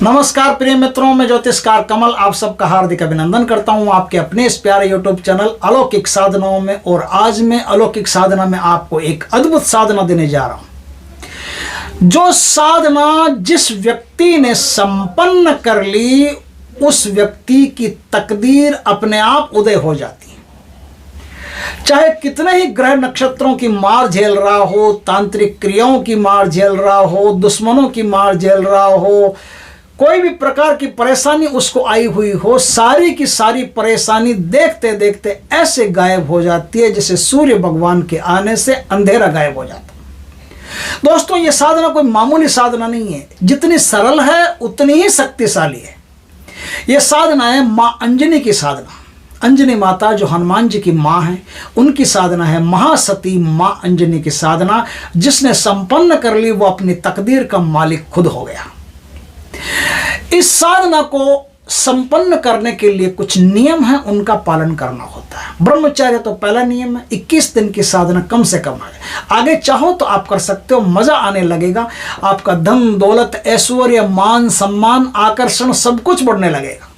नमस्कार प्रिय मित्रों, मैं ज्योतिषकार कमल आप सबका हार्दिक अभिनंदन करता हूं आपके अपने इस प्यारे यूट्यूब चैनल अलौकिक साधनाओं में। और आज मैं अलौकिक साधना में आपको एक अद्भुत साधना देने जा रहा हूं। जो साधना जिस व्यक्ति ने संपन्न कर ली उस व्यक्ति की तकदीर अपने आप उदय हो जाती है। चाहे कितने ही ग्रह नक्षत्रों की मार झेल रहा हो, तांत्रिक क्रियाओं की मार झेल रहा हो, दुश्मनों की मार झेल रहा हो, कोई भी प्रकार की परेशानी उसको आई हुई हो, सारी की सारी परेशानी देखते देखते ऐसे गायब हो जाती है जैसे सूर्य भगवान के आने से अंधेरा गायब हो जाता है। दोस्तों, ये साधना कोई मामूली साधना नहीं है। जितनी सरल है उतनी ही शक्तिशाली है। यह साधना है मां अंजनी की साधना। अंजनी माता जो हनुमान जी की मां है, उनकी साधना है। महासती मां अंजनी की साधना जिसने संपन्न कर ली वो अपनी तकदीर का मालिक खुद हो गया। इस साधना को संपन्न करने के लिए कुछ नियम है, उनका पालन करना होता है। ब्रह्मचर्य तो पहला नियम है। 21 दिन की साधना कम से कम है। आगे चाहो तो आप कर सकते हो, मजा आने लगेगा। आपका धन दौलत ऐश्वर्य मान सम्मान आकर्षण सब कुछ बढ़ने लगेगा।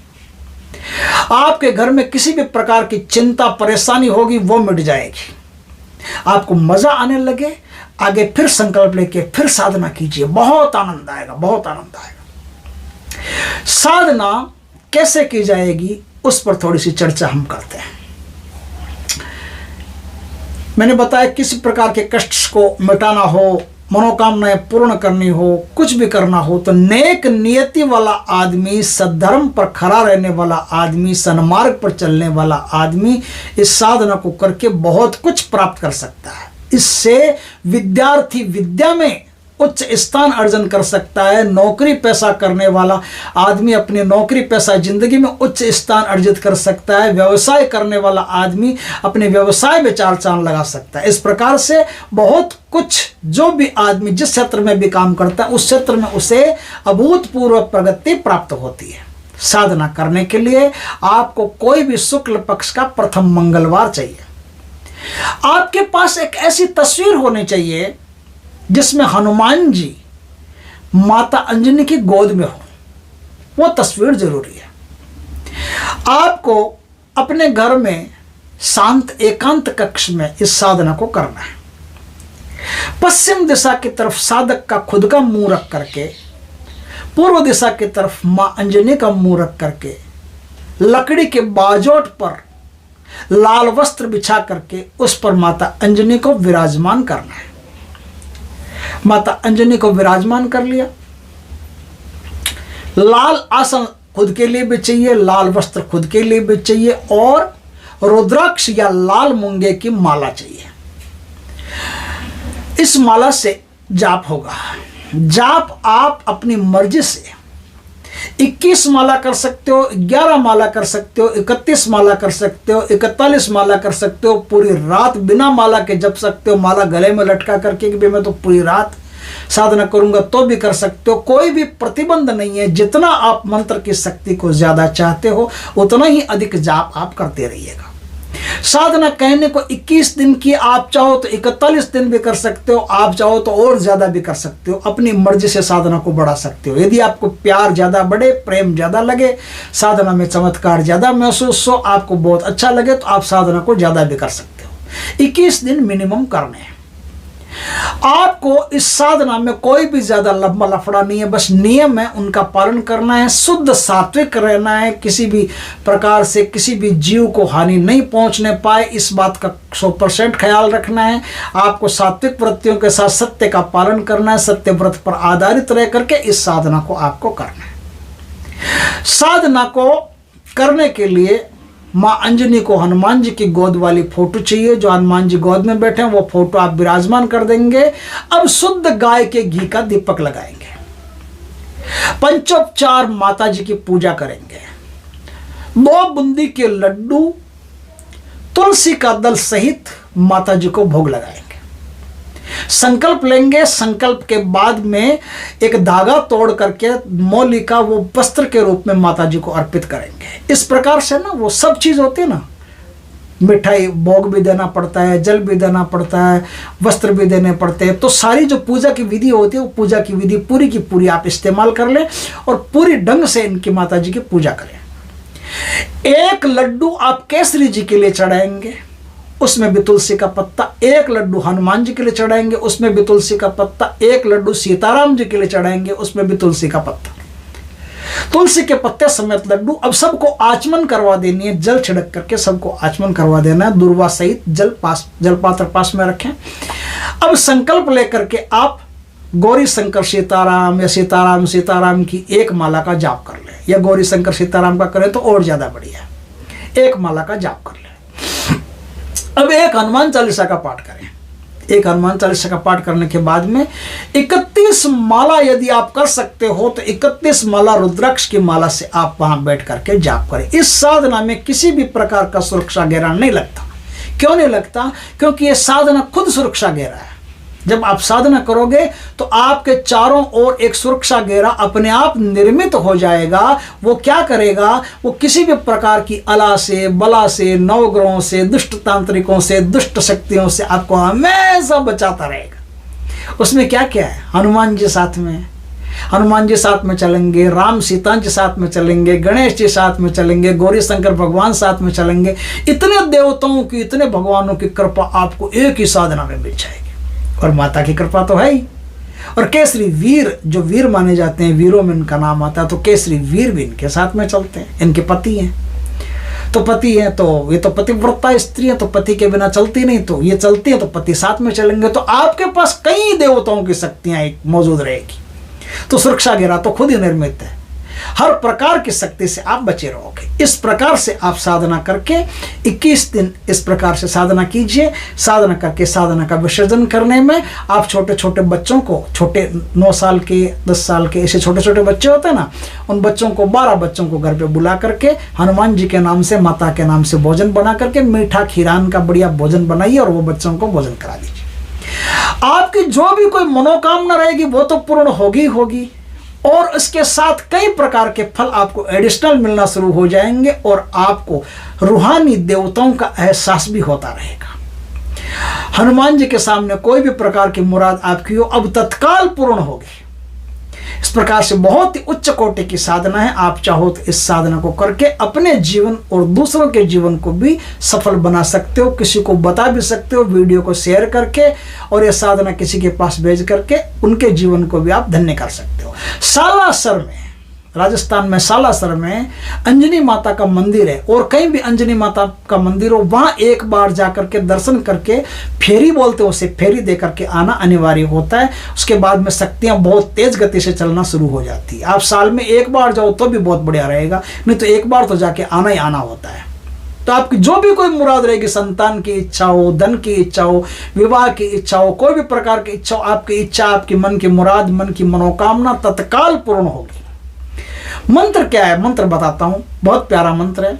आपके घर में किसी भी प्रकार की चिंता परेशानी होगी वो मिट जाएगी। आपको मजा आने लगे, आगे फिर संकल्प लेके फिर साधना कीजिए। बहुत आनंद आएगा, बहुत आनंद आएगा। साधना कैसे की जाएगी उस पर थोड़ी सी चर्चा हम करते हैं। मैंने बताया किसी प्रकार के कष्ट को मिटाना हो, मनोकामनाएं पूर्ण करनी हो, कुछ भी करना हो तो नेक नियति वाला आदमी, सद्धर्म पर खड़ा रहने वाला आदमी, सन्मार्ग पर चलने वाला आदमी इस साधना को करके बहुत कुछ प्राप्त कर सकता है। इससे विद्यार्थी विद्या में उच्च स्थान अर्जन कर सकता है। नौकरी पैसा करने वाला आदमी अपनी नौकरी पैसा जिंदगी में उच्च स्थान अर्जित कर सकता है। व्यवसाय करने वाला आदमी अपने व्यवसाय में चार चांद लगा सकता है। इस प्रकार से बहुत कुछ जो भी आदमी जिस क्षेत्र में भी काम करता है उस क्षेत्र में उसे अभूतपूर्व प्रगति प्राप्त होती है। साधना करने के लिए आपको कोई भी शुक्ल पक्ष का प्रथम मंगलवार चाहिए। आपके पास एक ऐसी तस्वीर होनी चाहिए जिसमें हनुमान जी माता अंजनी की गोद में हो। वो तस्वीर जरूरी है। आपको अपने घर में शांत एकांत कक्ष में इस साधना को करना है। पश्चिम दिशा की तरफ साधक का खुद का मुंह रख करके, पूर्व दिशा की तरफ मां अंजनी का मुंह रख करके, लकड़ी के बाजोट पर लाल वस्त्र बिछा करके उस पर माता अंजनी को विराजमान करना है। माता अंजनी को विराजमान कर लिया। लाल आसन खुद के लिए भी चाहिए, लाल वस्त्र खुद के लिए भी चाहिए और रुद्राक्ष या लाल मूंगे की माला चाहिए। इस माला से जाप होगा। जाप आप अपनी मर्जी से 21 माला कर सकते हो, 11 माला कर सकते हो, 31 माला कर सकते हो, 41 माला कर सकते हो। पूरी रात बिना माला के जप सकते हो। माला गले में लटका करके कि मैं तो पूरी रात साधना करूंगा तो भी कर सकते हो। कोई भी प्रतिबंध नहीं है। जितना आप मंत्र की शक्ति को ज्यादा चाहते हो उतना ही अधिक जाप आप करते रहिएगा। साधना कहने को 21 दिन की, आप चाहो तो 41 दिन भी कर सकते हो, आप चाहो तो और ज्यादा भी कर सकते हो। अपनी मर्जी से साधना को बढ़ा सकते हो। यदि आपको प्यार ज्यादा बढ़े, प्रेम ज्यादा लगे, साधना में चमत्कार ज्यादा महसूस हो, आपको बहुत अच्छा लगे तो आप साधना को ज्यादा भी कर सकते हो। 21 दिन मिनिमम करने हैं। आपको इस साधना में कोई भी ज्यादा लंबा लफड़ा नहीं है। बस नियम है, उनका पालन करना है। शुद्ध सात्विक रहना है। किसी भी प्रकार से किसी भी जीव को हानि नहीं पहुंचने पाए, इस बात का 100% ख्याल रखना है। आपको सात्विक वृत्तियों के साथ सत्य का पालन करना है। सत्य व्रत पर आधारित रह करके इस साधना को आपको करना है। साधना को करने के लिए मां अंजनी को हनुमान जी की गोद वाली फोटो चाहिए। जो हनुमान जी गोद में बैठे हैं वो फोटो आप विराजमान कर देंगे। अब शुद्ध गाय के घी का दीपक लगाएंगे। पंचोपचार माता जी की पूजा करेंगे। 2 बूंदी के लड्डू तुलसी का दल सहित माता जी को भोग लगाएंगे। संकल्प लेंगे। संकल्प के बाद में एक धागा तोड़ करके मौली का वो वस्त्र के रूप में माता जी को अर्पित करेंगे। इस प्रकार से ना वो सब चीज होती है ना, मिठाई भोग भी देना पड़ता है, जल भी देना पड़ता है, वस्त्र भी देने पड़ते हैं। तो सारी जो पूजा की विधि होती है वो पूजा की विधि पूरी की पूरी आप इस्तेमाल कर लें और पूरी ढंग से इनकी माता जी की पूजा करें। एक लड्डू आप केसरी जी के लिए चढ़ाएंगे, उसमें भी तुलसी का पत्ता। एक लड्डू हनुमान जी के लिए चढ़ाएंगे, उसमें भी तुलसी का पत्ता। एक लड्डू सीताराम जी के लिए चढ़ाएंगे, उसमें भी तुलसी का पत्ता। तुलसी के पत्ते समेत लड्डू अब सबको आचमन करवा देनी है, जल छिड़क करके सबको आचमन करवा देना है। दुर्वा सहित जल पात्र पास में रखें। अब संकल्प लेकर के आप गौरी शंकर सीताराम या सीताराम सीताराम की एक माला का जाप कर लें, या गौरी शंकर सीताराम का करें तो और ज्यादा बढ़िया है। एक माला का जाप कर लें। अब एक हनुमान चालीसा का पाठ करें। एक हनुमान चालीसा का पाठ करने के बाद में 31 माला यदि आप कर सकते हो तो 31 माला रुद्राक्ष की माला से आप वहां बैठ करके जाप करें। इस साधना में किसी भी प्रकार का सुरक्षा घेरा नहीं लगता। क्यों नहीं लगता? क्योंकि यह साधना खुद सुरक्षा घेरा है। जब आप साधना करोगे तो आपके चारों ओर एक सुरक्षा घेरा अपने आप निर्मित हो जाएगा। वो क्या करेगा? वो किसी भी प्रकार की अला से, बला से, नवग्रहों से, दुष्ट तांत्रिकों से, दुष्ट शक्तियों से आपको हमेशा बचाता रहेगा। उसमें क्या क्या है? हनुमान जी साथ में, हनुमान जी साथ में चलेंगे, राम सीता जी साथ में चलेंगे, गणेश जी साथ में चलेंगे, गौरी शंकर भगवान साथ में चलेंगे। इतने देवताओं की, इतने भगवानों की कृपा आपको एक ही साधना में मिल जाएगी। और माता की कृपा तो है ही। और केसरी वीर, जो वीर माने जाते हैं, वीरों में इनका नाम आता है, तो केसरी वीर भी इनके साथ में चलते हैं। इनके पति हैं, तो पति हैं तो ये तो पतिव्रता स्त्री है, तो पति के बिना चलती नहीं, तो ये चलती है तो पति साथ में चलेंगे। तो आपके पास कई देवताओं की शक्तियां मौजूद रहेगी। तो सुरक्षा घेरा तो खुद ही निर्मित है। हर प्रकार की शक्ति से आप बचे रहोगे। इस प्रकार से आप साधना करके 21 दिन इस प्रकार से साधना कीजिए। साधना करके साधना का विसर्जन करने में आप छोटे छोटे बच्चों को, छोटे 9 साल के, 10 साल के, ऐसे छोटे छोटे बच्चे होते हैं ना, उन बच्चों को 12 बच्चों को घर पे बुला करके हनुमान जी के नाम से, माता के नाम से भोजन बना करके, मीठा खीरान का बढ़िया भोजन बनाइए और वो बच्चों को भोजन करा दीजिए। आपकी जो भी कोई मनोकामना रहेगी वो तो पूर्ण होगी होगी, और इसके साथ कई प्रकार के फल आपको एडिशनल मिलना शुरू हो जाएंगे और आपको रूहानी देवताओं का एहसास भी होता रहेगा। हनुमान जी के सामने कोई भी प्रकार की मुराद आपकी हो अब तत्काल पूर्ण होगी। इस प्रकार से बहुत ही उच्च कोटि की साधना है। आप चाहो तो इस साधना को करके अपने जीवन और दूसरों के जीवन को भी सफल बना सकते हो। किसी को बता भी सकते हो वीडियो को शेयर करके, और यह साधना किसी के पास भेज करके उनके जीवन को भी आप धन्य कर सकते हो। सालासर में, राजस्थान में सालासर में अंजनी माता का मंदिर है, और कहीं भी अंजनी माता का मंदिर हो वहाँ एक बार जा करके दर्शन करके, फेरी बोलते हो उसे, फेरी दे करके आना अनिवार्य होता है। उसके बाद में शक्तियाँ बहुत तेज गति से चलना शुरू हो जाती है। आप साल में एक बार जाओ तो भी बहुत बढ़िया रहेगा, नहीं तो एक बार तो जाके आना ही आना होता है। तो आपकी जो भी कोई मुराद रहेगी, संतान की इच्छा हो, धन की इच्छा हो, विवाह की इच्छा हो, कोई भी प्रकार की इच्छा हो, आपकी इच्छा, आपकी मन की मुराद, मन की मनोकामना तत्काल पूर्ण होगी। मंत्र क्या है? मंत्र बताता हूं, बहुत प्यारा मंत्र है।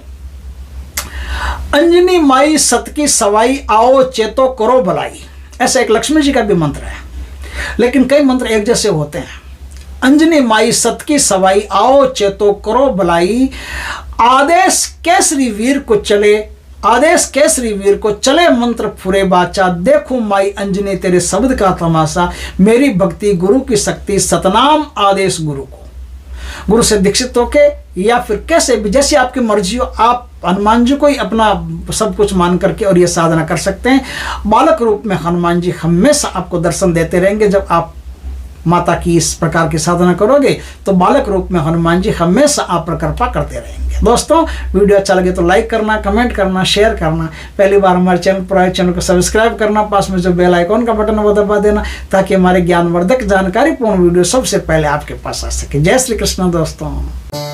अंजनी माई सत की सवाई, आओ चेतो करो भलाई। ऐसा एक लक्ष्मी जी का भी मंत्र है, लेकिन कई मंत्र एक जैसे होते हैं। अंजनी माई सत की सवाई, आओ चेतो करो भलाई। आदेश केसरी वीर को चले, आदेश केसरी वीर को चले मंत्र फुरे बाचा। देखो माई अंजनी तेरे शब्द का तमाशा, मेरी भक्ति गुरु की शक्ति, सतनाम आदेश गुरु को। गुरु से दीक्षित होके या फिर कैसे भी, जैसी आपकी मर्जी हो, आप हनुमान जी को ही अपना सब कुछ मान करके और ये साधना कर सकते हैं। बालक रूप में हनुमान जी हमेशा आपको दर्शन देते रहेंगे। जब आप माता की इस प्रकार की साधना करोगे तो बालक रूप में हनुमान जी हमेशा आप पर कृपा करते रहेंगे। दोस्तों, वीडियो अच्छा लगे तो लाइक करना, कमेंट करना, शेयर करना। पहली बार हमारे चैनल पर आए, चैनल को सब्सक्राइब करना, पास में जो बेल आइकॉन का बटन है वो दबा देना, ताकि हमारे ज्ञानवर्धक जानकारीपूर्ण वीडियो सबसे पहले आपके पास आ सके। जय श्री कृष्ण दोस्तों।